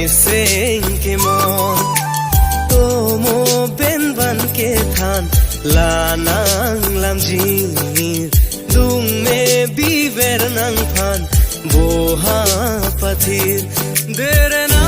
seng ke mon to mo ben ban ke than la nang lam jing dung me bi ver nang phan bo ha pathir dere na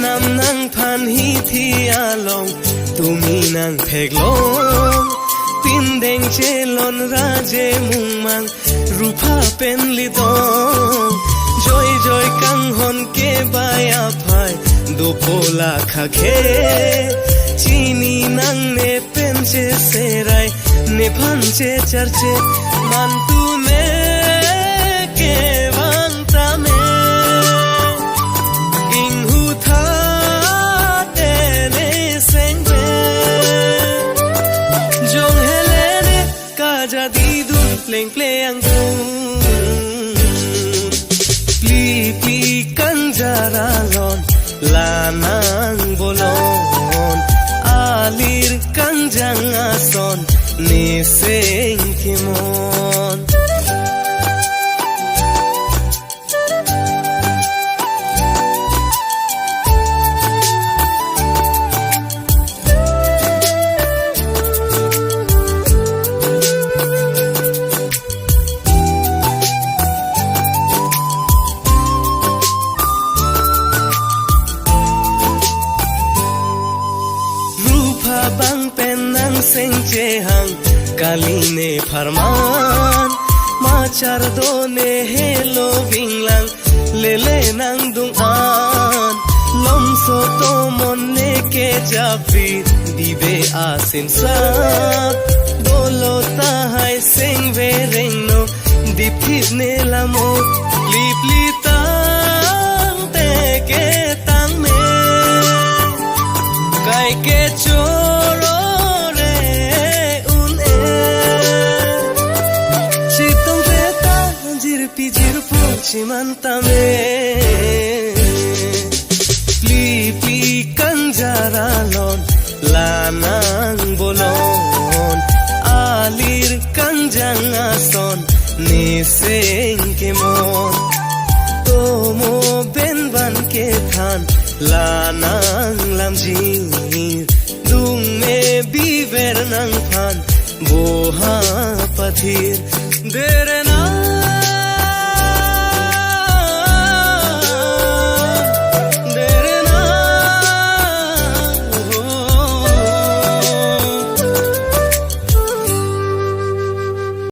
nam nang phan hi thi along tumi nang phek long pin deng che lon ra je mung mang rupa pen li dong joy joy kang hon ke baya phai do pola kha khe chini nang ne pen che serai ne phan che char che man tu me ke wang ta me pleng pleng pli pli kan jara lon la nang bolon alir kan jang ason ni seng kimon bang pen nang seng che hang kali ne farman ma char do ne hello winglang lele nang dung an lom so to mon ne ke japi dibe asin sa bolo ta hai seng ve reng no dipit ne lamo lip li tang te ke tang me kai ke cho chimantame pli pli kan jara lon la nang bolon alir kan jang ason ni seng ke mon to mo ben ban ke than la nang lam jing dung me bi ver nang phan bo ha pathir dere na